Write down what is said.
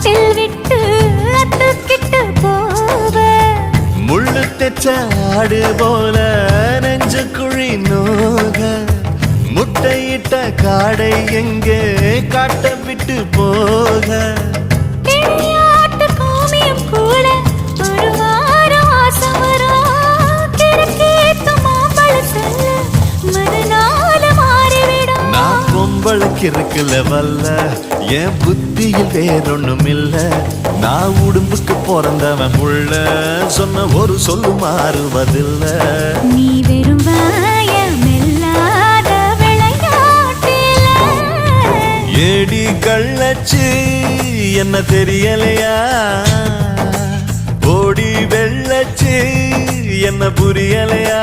காட்டில் விட்டு அத்துக்கிட்டு போவ முள்ளு தெச்ச ஆடு போல நெஞ்சு குழி நோக முட்டையிட்ட காடை எங்கே காட்ட விட்டு போக விளையாட்டு கோமியம் கூட ஒரு வாரம் ஆசமரம் கிழக்கேத்து மாம்பழ சொல்ல மறுநாள் மாறிவிடும் நான் பொம்பளுக்கு இருக்குல வல்ல என் புத்தியில் வேறொன்னும் இல்ல நான் உடம்புக்கு பிறந்தவன் உள்ள சொன்ன ஒரு சொல்லு மாறுவதில்ல நீ வெறும் வாயமில்லாத விளையாட்டில ஏடி கள்ளச்சு என்ன தெரியலையா ஓடி வெள்ளச்சு என்ன புரியலையா